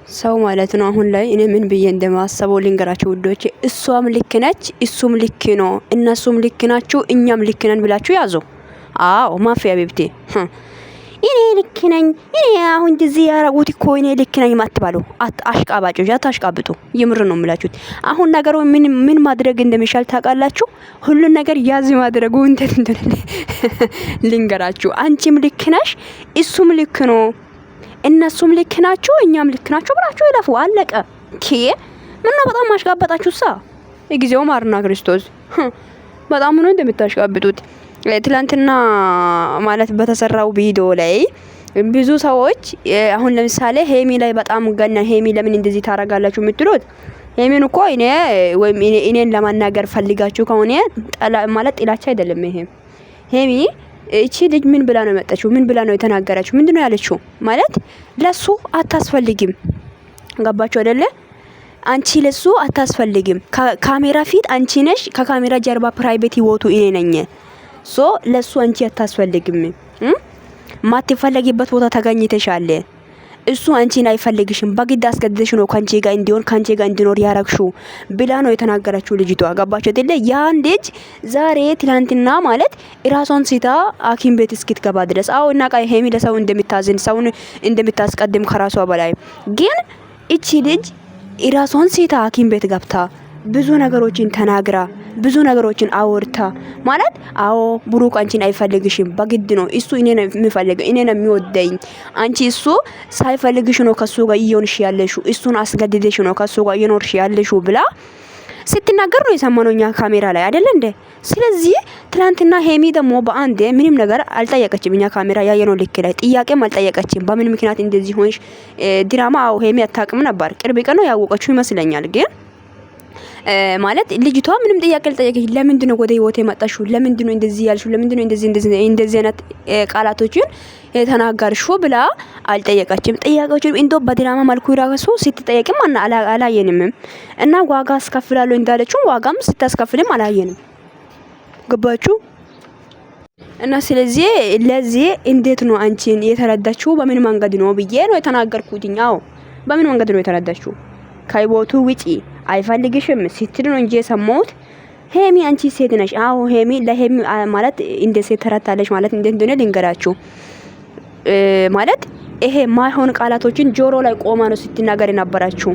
ሰው ማለት ነው። አሁን ላይ እኔ ምን ብዬ እንደማስበው ልንገራችሁ ውዶቼ። እሷም ልክ ነች፣ እሱም ልክ ነው፣ እነሱም ልክ ናችሁ፣ እኛም ልክ ነን ብላችሁ ያዙ። አዎ ማፊያ ቤብቴ እኔ ልክ ነኝ፣ እኔ አሁን እንደዚህ ያረጉት እኮ እኔ ልክ ነኝ ማትባሉ አሽቃባጮች፣ አታሽቃብጡ። የምር ነው የምላችሁት። አሁን ነገሩ ምን ማድረግ እንደሚሻል ታውቃላችሁ? ሁሉን ነገር ያዝ ማድረጉ እንዴት እንደሆነ ልንገራችሁ። አንቺም ልክ ነሽ፣ እሱም ልክ ነው፣ እነሱም ልክ ናቸው፣ እኛም ልክ ናቸው ብላችሁ ይለፉ። አለቀ። ምነው በጣም ማሽቃበጣችሁሳ? የጊዜው ማርና ክርስቶስ በጣም ነው እንደምታሽቃብጡት። ትላንትና ማለት በተሰራው ቪዲዮ ላይ ብዙ ሰዎች አሁን ለምሳሌ ሄሚ ላይ በጣም ገና ሄሚ ለምን እንደዚህ ታረጋላችሁ የምትሉት ሄሚን እኮ እኔን ለማናገር ፈልጋችሁ ከሆነ ማለት ጥላቻ አይደለም። ይሄ ሄሚ እቺ ልጅ ምን ብላ ነው መጣችው? ምን ብላ ነው የተናገረችው? ምንድነው ያለችው? ማለት ለሱ አታስፈልጊም። ገባችሁ አይደለ? አንቺ ለሱ አታስፈልጊም። ካሜራ ፊት አንቺ ነሽ፣ ከካሜራ ጀርባ ፕራይቬት ህይወቱ እኔ ነኝ። ለሱ አንቺ አታስፈልጊም። ማትፈልጊበት ቦታ ተገኝተሻል። እሱ አንቺን አይፈልግሽም። በግድ አስገድደሽ ነው ካንቺ ጋር እንዲሆን ካንቺ ጋር እንዲኖር ያረግሽው ብላ ነው የተናገረችው ልጅቷ። ገባችሁ አይደለ? ያን ልጅ ዛሬ ትላንትና ማለት ራሷን ሲታ ሐኪም ቤት እስክትገባ ድረስ እና ሄሚ ለሰው እንደምታዝን ሰውን እንደምታስቀድም ከራሷ በላይ ግን እቺ ልጅ ራሷን ሲታ ሐኪም ቤት ገብታ ብዙ ነገሮችን ተናግራ ብዙ ነገሮችን አወርታ ማለት ብሩክ አንቺን አይፈልግሽም፣ በግድ ነው እሱ እኔ ነው የሚፈልገው፣ እኔ ነው የሚወደኝ፣ አንቺ እሱ ሳይፈልግሽ ነው ከሱ ጋር እየሆንሽ ያለሽው፣ እሱን አስገድደሽ ነው ከሱ ጋር እየኖርሽ ያለሽው ብላ ስትናገር ነው የሰማነው እኛ ካሜራ ላይ አይደል እንዴ? ስለዚህ ትላንትና ሄሚ ደግሞ በአንዴ ምንም ነገር አልጠየቀችም። እኛ ካሜራ ያየነው ልክ ላይ ጥያቄም አልጠየቀችም። በምን ምክንያት እንደዚህ ሆንሽ ድራማ ሄሚ አታውቅም ነበር። ቅርብ ቀን ነው ያወቀችው ይመስለኛል ግን ማለት ልጅቷ ምንም ጥያቄ አልጠየቀች። ለምንድን ነው ወደ ህይወቴ መጣሽው? ለምንድን ነው እንደዚህ ያልሽው? ለምንድን ነው እንደዚህ አይነት ቃላቶችን የተናገርሽው ብላ አልጠየቀችም። ጥያቄዎችን እንዶ በድራማ መልኩ ራሱ ስትጠየቅም አላየንም እና ዋጋ አስከፍላለሁ እንዳለችው ዋጋም ስታስከፍልም አላየንም። ገባችሁ? እና ስለዚህ ለዚህ እንዴት ነው አንቺን የተረዳችው? በምን መንገድ ነው ብዬ ነው የተናገርኩትኛው። በምን መንገድ ነው የተረዳችው? ከህይወቱ ውጪ አይፈልግሽም ስትል ነው እንጂ የሰማሁት። ሄሚ አንቺ ሴት ነሽ። ሄሚ ለሄሚ ማለት እንደ ሴት ተረታለሽ ማለት እንዴት እንደሆነ ልንገራችሁ። ማለት ይሄ ማይሆን ቃላቶችን ጆሮ ላይ ቆማ ነው ስትናገር የነበረችው።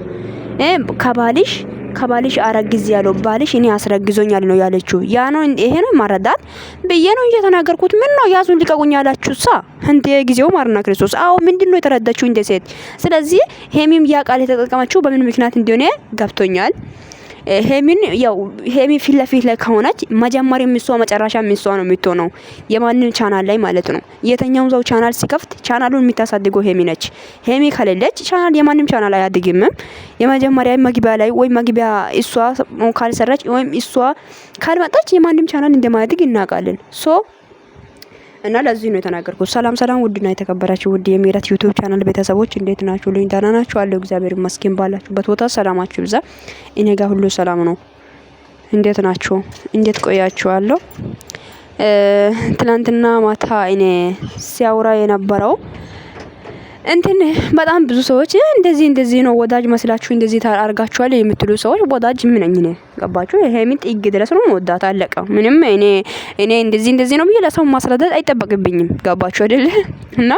ከባልሽ አረግዝ ያለው ባልሽ እኔ አስረግዞኛል ነው ያለችው። ያ ነው ይሄ ነው ማረዳት በየ ነው እንጂ የተናገርኩት። ምን ነው ያዙን ልቀቁኝ ያላችሁሳ እንደ ጊዜው ማርና ክርስቶስ። ምንድነው የተረዳችው እንደ ሴት? ስለዚህ ሄሚም ያ ቃል የተጠቀመችው በምን ምክንያት እንደሆነ ገብቶኛል። ሄሚ ፊት ለፊት ላይ ከሆነች መጀመሪያ ምሷ መጨረሻ ምሷ ነው የምትሆነው የማንን ቻናል ላይ ማለት ነው። የተኛው ሰው ቻናል ሲከፍት ቻናሉን የምታሳድገው ሄሚ ነች። ሄሚ ከሌለች ቻናል የማንም ቻናል አያድግም። የመጀመሪያ መግቢያ ላይ ወይ መግቢያ እሷ ካልሰራች ወይም እሷ ካልመጣች የማንም ቻናል እንደማያድግ እናውቃለን። እና ለዚህ ነው የተናገርኩት። ሰላም ውድና የተከበራችሁ ውድ የሜላት ዩቲዩብ ቻናል ቤተሰቦች እንዴት ናችሁ? ልኝ ደህና ናችሁ? አለው እግዚአብሔር ይመስገን። ባላችሁበት ቦታ ሰላማችሁ ይብዛ። እኔ ጋር ሁሉ ሰላም ነው። እንዴት ናችሁ? እንዴት ቆያችኋለሁ? ትናንትና ማታ እኔ ሲያወራ የነበረው በጣም ብዙ ሰዎች እንደዚህ ነው ወዳጅ መስላችሁ እንደዚህ ታርጋችኋል የምትሉ ሰዎች ወዳጅ ምን ነኝ ነው? ገባችሁ? ሄሚን ጥግ ድረስ ነው ወዳት አለቀ። ምንም እኔ እንደዚህ ነው ብዬ ለሰው ማስረዳት አይጠበቅብኝም። ገባችሁ አይደል? እና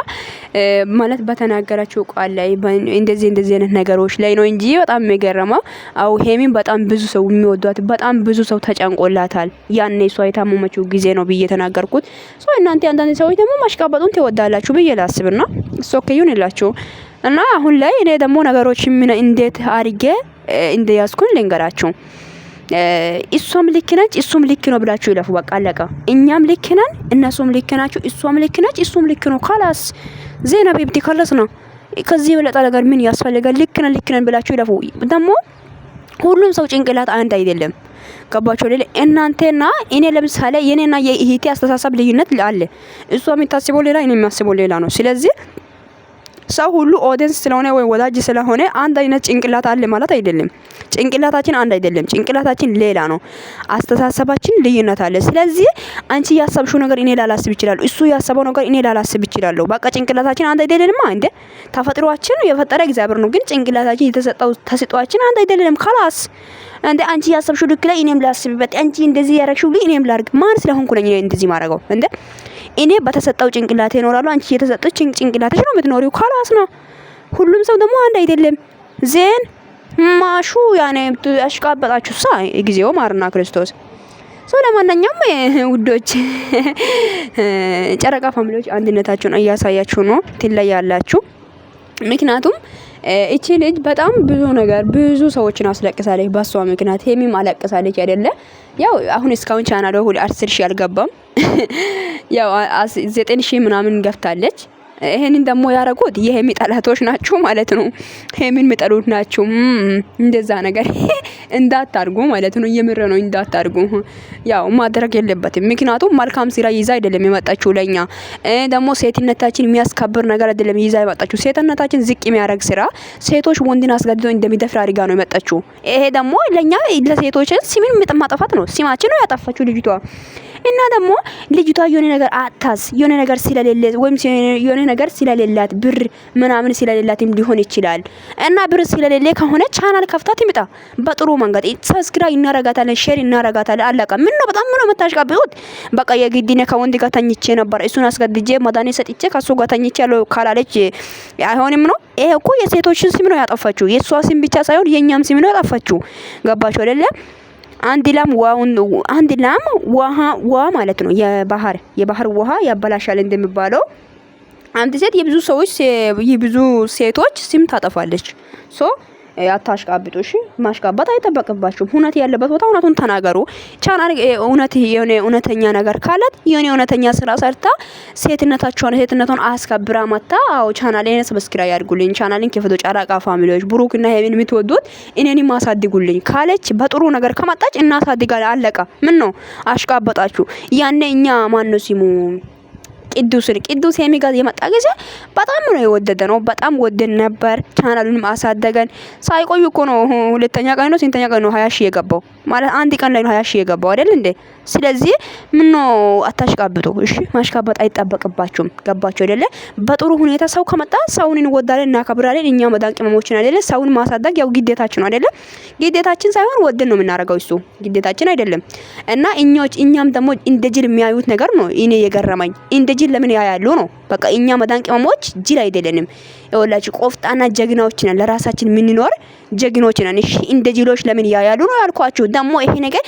ማለት በተናገራችሁ ቃል ላይ እንደዚህ አይነት ነገሮች ላይ ነው እንጂ በጣም የሚገርመው ሄሚን በጣም ብዙ ሰው የሚወዷት በጣም ብዙ ሰው ተጨንቆላታል። ያኔ እሷ የታመመችው ጊዜ ነው ብዬ ተናገርኩት። እናንተ አንዳንድ ሰዎች ደግሞ ማሽቃበጡን ትወዳላችሁ ብዬ ላስብና ሶከዩን ይላችሁ እና አሁን ላይ እኔ ደግሞ ነገሮች ምን እንዴት አርጌ እንደያዝኩን ልንገራችሁ። እሷም ልክ ነች እሱም ልክ ነው ብላችሁ ይለፉ። በቃ አለቀ። እኛም ልክ ነን እነሱም ልክ ናቸው። እሷም ልክ ነች እሱም ልክ ነው። ካላስ ዜና ቤብቲ ካላስ ነው። ከዚህ የበለጠ ነገር ምን ያስፈልጋል? ልክ ነን ብላችሁ ይለፉ። ደግሞ ሁሉም ሰው ጭንቅላት አንድ አይደለም። ገባችሁ አይደል? እናንተና እኔ ለምሳሌ የኔና የእህቴ አስተሳሰብ ልዩነት አለ። እሷ የምታስበው ሌላ እኔ የማስበው ሌላ ነው። ስለዚህ ሰው ሁሉ ኦዲየንስ ስለሆነ ወይ ወዳጅ ስለሆነ አንድ አይነት ጭንቅላት አለ ማለት አይደለም። ጭንቅላታችን አንድ አይደለም። ጭንቅላታችን ሌላ ነው። አስተሳሰባችን ልዩነት አለ። ስለዚህ አንቺ ያሰብሽው ነገር እኔ ላላስብ ይችላል፣ እሱ ያሰበው ነገር እኔ ላላስብ ይችላል። በቃ ጭንቅላታችን አንድ አይደለንማ እንዴ። ተፈጥሯችን የፈጠረ እግዚአብሔር ነው፣ ግን ጭንቅላታችን የተሰጠው ተሰጥቷችን አንድ አይደለም። خلاص እንዴ አንቺ ያሰብሽው ልክ ላይ እኔም ላስብበት፣ አንቺ እንደዚህ ያረግሽው ልክ እኔም ላርግ። ማን ስለሆንኩ ነኝ እኔ እንደዚህ ማረገው እንዴ? እኔ በተሰጠው ጭንቅላቴ እኖራለሁ፣ አንቺ የተሰጠው ጭንቅላትሽ ነው የምትኖሪው። خلاص ነው። ሁሉም ሰው ደግሞ አንድ አይደለም። ዜን ማሹ ያኔ አሽቃበጣችሁ ሳ እግዚኦ ማርና ክርስቶስ። ሰው ለማንኛውም ውዶች ጨረቃ ፋሚሊዎች አንድነታችሁን እያሳያችሁ ነው፣ ትለያላችሁ። ምክንያቱም እቺ ልጅ በጣም ብዙ ሰዎችን አስለቅሳለች። በሷ ምክንያት ሄሚም አለቅሳለች አይደለ? ያው አሁን እስካሁን ቻናሏ 10,000 አልገባም። ያው 9,000 ምናምን ገፍታለች። ይሄንን ደግሞ ያረጉት የሄሚ ጠላቶች ናቸው ማለት ነው። ሄሚን የሚጠሉት ናቸው። እንደዛ ነገር እንዳታርጉ ማለት ነው። የምር ነው፣ እንዳታርጉ። ያው ማድረግ የለበትም። ምክንያቱም መልካም ስራ ይዛ አይደለም የመጣችው ለኛ። ደግሞ ሴትነታችን የሚያስከብር ነገር አይደለም ይዛ የመጣችው። ሴትነታችን ዝቅ የሚያደርግ ስራ፣ ሴቶች ወንድን አስገድዶ እንደሚደፍር አድርጋ ነው የመጣችው። ይሄ ደግሞ ለኛ ለሴቶች ስምን ማጥፋት ነው። ስማችን ነው ያጠፋችው ልጅቷ። እና ደግሞ ልጅቷ የሆነ ነገር አታስ የሆነ ነገር ስለሌለ ወይም የሆነ ነገር ስለሌላት ብር ምናምን ስለሌላትም ሊሆን ይችላል። እና ብር ስለሌለ ከሆነ ቻናል ከፍታ ትምጣ በጥሩ መንገድ ሰብስክራይብ እናረጋታለን፣ ሼር እናረጋታለን። አለቃ ምን ነው በጣም ነው መታሽቃብጡት። በቃ የግዲነ ከወንድ ጋር ተኝቼ ነበር እሱን አስገድጄ መዳኔ ሰጥቼ ከሱ ጋር ተኝቼ ያለው ካላለች አይሆንም ነው። ይሄ እኮ የሴቶችን ስም ነው ያጠፋችው። የሷ ስም ብቻ ሳይሆን የኛም ስም ነው ያጠፋችው። ገባችሁ አይደለ? አንድ ላም ውሃ ማለት ነው። የባህር ውሃ ያበላሻል እንደሚባለው አንድ ሴት የብዙ ሴቶች ስም ታጠፋለች። ሶ አታሽቃብጡ። እሺ ማሽቃባት አይጠበቅባችሁም። እውነት ያለበት ቦታ እውነቱን ተናገሩ። ቻናል እውነተኛ ነገር ካላት የሆነ እውነተኛ ስራ ሰርታ ሴትነቷን አስከብራ መታ አው ቻናሌን ሰብስክራይብ ያድርጉልኝ፣ ቻናሌን ከፈቶ ጨረቃ ፋሚሊዎች ብሩክና ሄሚን የምትወዱት እኔንም ማሳድጉልኝ ካለች በጥሩ ነገር ከመጣች እናሳድጋለን። አለቃ። ምን ነው አሽቃበጣችሁ? ያኔ እኛ ማን ነው ሲሙ ቅዱስ ሄሚ ጋር የመጣ ጊዜ በጣም ነው የወደደ ነው። በጣም ወደን ነበር። ቻናሉን ማሳደገን ሳይቆዩ እኮ ነው። ሁለተኛ ቀን ነው ስንተኛ ቀን ነው 20,000 የገባው ማለት አንድ ቀን ላይ ነው 20,000 የገባው አይደል እንዴ? ስለዚህ ምን ነው አታሽቃብጡ። እሺ ማሽቃበጥ አይጠበቅባችሁም። ገባችሁ አይደለ? በጥሩ ሁኔታ ሰው ከመጣ ሰውን እንወዳለን እናከብራለን። እኛ መዳን ቅመሞችን አይደለ? ሰውን ማሳደግ ያው ግዴታችን ነው አይደለ? ግዴታችን ሳይሆን ወደን ነው የምናረጋው። እሱ ግዴታችን አይደለም። እና እኛም ደግሞ እንደ ጅል የሚያዩት ነገር ነው እኔ የገረመኝ። እንደ ጅል ለምን ያያሉ ነው። በቃ እኛ መዳን ቅመሞች ጅል አይደለንም። ይኸውላችሁ ቆፍጣና ጀግናዎች ነን። ለራሳችን የምንኖር ጀግኖች ነን። እሺ እንደ ጅሎች ለምን ያያሉ ነው ያልኳችሁ። ደግሞ ይሄ ነገር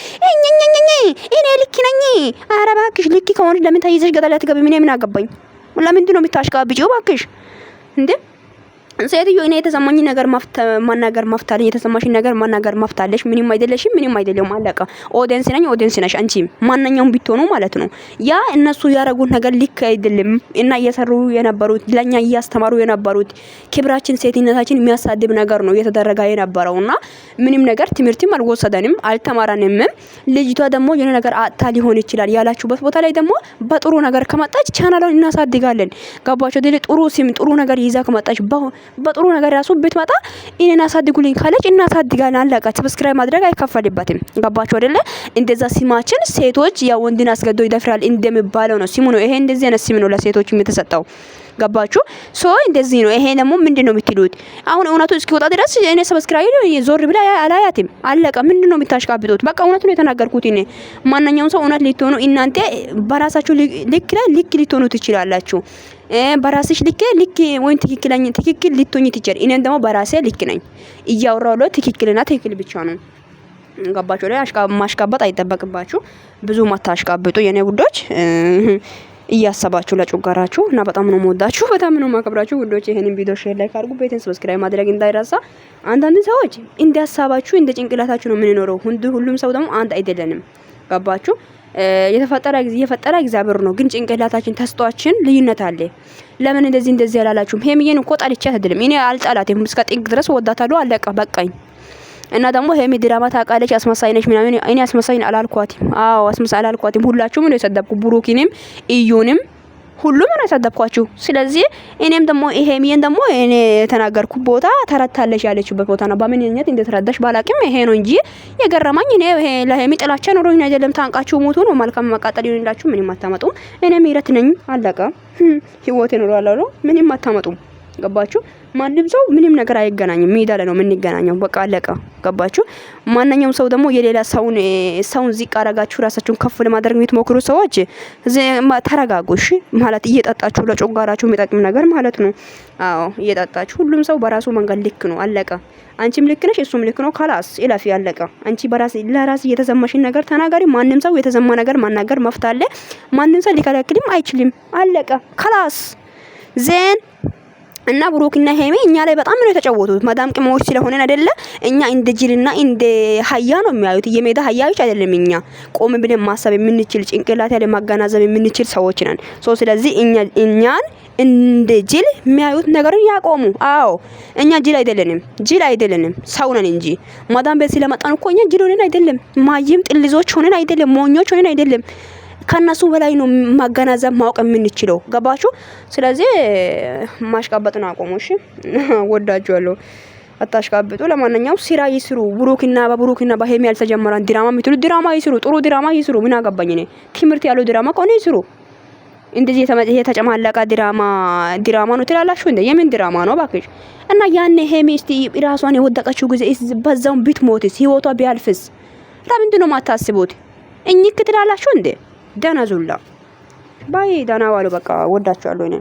እኔ ልክ ነኝ። ኧረ እባክሽ ልክ ከሆነ ለምን ተይዘሽ ገደል አትገቢ? ምን አገባኝ? ለምንድን ነው የምታሽቃብጪው? እባክሽ እንዴ ሴትዮ እኔ የተሰማኝ ነገር ማናገር መፍታለኝ። የተሰማሽኝ ነገር ማናገር መፍታለሽ። ምንም አይደለሽም፣ ምንም አይደለም። አለቃ። ኦዲየንስ ነኝ፣ ኦዲየንስ ነሽ አንቺ። ማንኛውም ቢትሆኑ ማለት ነው። ያ እነሱ ያረጉት ነገር ልክ አይደለም እና እየሰሩ የነበሩት ለኛ እያስተማሩ የነበሩት ክብራችን፣ ሴትነታችን የሚያሳድብ ነገር ነው እየተደረገ የነበረውና ምንም ነገር ትምህርትም አልወሰደንም፣ አልተማራንም። ልጅቷ ደግሞ የሆነ ነገር አጣ ሊሆን ይችላል ያላችሁበት ቦታ ላይ ደግሞ በጥሩ ነገር ከመጣች ቻናሉን እናሳድጋለን። ገባችሁ? ጥሩ ሲም ጥሩ ነገር ይዛ ከመጣች በጥሩ ነገር ያሱ ብትመጣ እኔን አሳድጉልኝ ካለች እናሳድጋለን። አለቃ። ሰብስክራይብ ማድረግ አይከፈልበትም። ገባችሁ አይደለ? እንደዛ ሲማችን ሴቶች ያ ወንድን አስገድዶ ይደፍራል እንደሚባለው ነው። ሲሙ ነው ይሄ። እንደዚህ አይነት ሲሙ ነው ለሴቶች የተሰጠው። ገባችሁ? እንደዚህ ነው። ይሄ ደግሞ ምንድነው የምትሉት? አሁን እውነቱ እስኪወጣ ድረስ እኔ ሰብስክራይብ ዞር ብላ አላያትም። አለቃ። ምንድነው የምታሽቃብጡት? በቃ እውነቱ ነው የተናገርኩት እኔ። ማንኛውም ሰው እውነት ልትሆኑ እናንተ በራሳችሁ ልክ ልትሆኑ ትችላላችሁ። በራስሽ ልክ ወይን ትክክል ልትሆኚ ትችል። እኔም ደግሞ በራሴ ልክ ነኝ። እያወራሁ ትክክልና ትክክል ብቻ ነው። ገባችሁ? ላይ ማሽቃበጥ አይጠበቅባችሁ። ብዙ ማታሽቃብጡ የኔ ውዶች። እያሰባችሁ ለጮጋራችሁ እና በጣም ነው የምወዳችሁ፣ በጣም ነው የማከብራችሁ ውዶች። ይሄንን ቪዲዮ ሼር ላይክ አድርጉ፣ ቤትን ሰብስክራይብ ማድረግ እንዳይረሳ። አንዳንድ ሰዎች እንደ ሀሳባችሁ እንደ ጭንቅላታችሁ ነው የምንኖረው። ሁሉም ሰው ደግሞ አንድ አይደለንም። ገባችሁ? የፈጠረ እግዚአብሔር ነው፣ ግን ጭንቅላታችን ተስጧችን ልዩነት አለ። ለምን እንደዚህ ያላላችሁም? ሄሚዬን እኮ ጣልቻት አይደለም። እኔ አልጣላትም፣ እስከ ጥግ ድረስ ወዳታለሁ። አለቀ በቃኝ። እና ደግሞ ሄሚ ድራማ ታውቃለች፣ አስመሳይ ነች ምናምን። እኔ አስመሳይ አላልኳትም። አዎ አስመሳይ አላልኳትም። ሁላችሁም ነው የሰደብኩ፣ ብሩክንም እዩንም ሁሉም ነው የሰደብኳችሁ። ስለዚህ እኔም ደግሞ ሄሚዬን ደግሞ እኔ የተናገርኩ ቦታ ተረታለሽ ያለችበት ቦታ ነው። በምንነት እንደተረዳሽ ባላቅም ይሄ ነው እንጂ የገረመኝ እኔ ይሄ ለሄሚ ጥላቻ ኖሮኝ አይደለም። ታንቃችሁ ሞቱ ነው። መልካም መቃጠል ይሁንላችሁ። ምንም አታመጡም። እኔ ምህረት ነኝ አለቀ። ህይወቴ ነው አላለው። ምንም አታመጡም። ገባችሁ? ማንም ሰው ምንም ነገር አይገናኝም። ሜዳ ላይ ነው የምንገናኘው። በቃ አለቀ። ገባችሁ? ማንኛውም ሰው ደግሞ የሌላ ሰውን ዝቅ አረጋችሁ ራሳችሁን ከፍ ለማድረግ የምትሞክሩ ሰዎች ተረጋጉሽ። ማለት እየጠጣችሁ ለጮጋራችሁ የሚጠቅም ነገር ማለት ነው። አዎ እየጠጣችሁ ሁሉም ሰው በራሱ መንገድ ልክ ነው። አለቀ። አንቺም ልክ ነሽ፣ እሱም ልክ ነው። ካላስ ኢላፊ አለቀ። አንቺ ለራስ የተሰማሽን ነገር ተናገሪ። ማንም ሰው የተሰማ ነገር ማናገር መፍት አለ። ማንም ሰው ሊከለክልም አይችልም። አለቀ። ካላስ ዜን እና ብሩክና ሄሚ እኛ ላይ በጣም ነው የተጫወቱት። ማዳም ቅመሞች ስለሆነን አይደለ? እኛ እንደ ጅልና እንደ ሀያ ነው የሚያዩት። የሜዳ ሀያዎች አይደለም። እኛ ቆም ብለን ማሰብ የምንችል ጭንቅላት ያለ ማገናዘብ የምንችል ሰዎች ነን። ስለዚህ እኛን እንደ ጅል የሚያዩት ነገርን ያቆሙ። አዎ እኛ ጅል አይደለንም፣ ሰው ነን እንጂ ማዳም ቤት ስለመጣን እኮ እኛ ጅል ሆነን አይደለም። ማይም ጥልዞች ሆነን አይደለም፣ ሞኞች ሆነን አይደለም። ከነሱ በላይ ነው ማገናዘብ ማወቅ የምንችለው። ገባችሁ? ስለዚህ ማሽቃበጥን አቆሙ። እሺ ወዳችኋለሁ። አታሽቃብጡ። ለማንኛውም ስራ ይስሩ። ብሩክና በሄሚ ያልተጀመረን ድራማ ምትሉ ድራማ ይስሩ። ጥሩ ድራማ ይስሩ። ምን አገባኝ እኔ። ትምህርት ያለው ድራማ ከሆነ ይስሩ። እንደዚህ የተጨማለቀ ድራማ ነው ትላላችሁ እንዴ? የምን ድራማ ነው ባክሽ? እና ያኔ ሄሚ እስቲ ራሷን የወደቀችው ጊዜ በዛው ቢትሞትስ ህይወቷ ቢያልፍስ ለምንድን ነው ማታስቡት? እኝክ ትላላችሁ እንዴ? ደህና ዙላ ባይ ደህና ዋሉ። በቃ ወዳችኋለሁ እኔ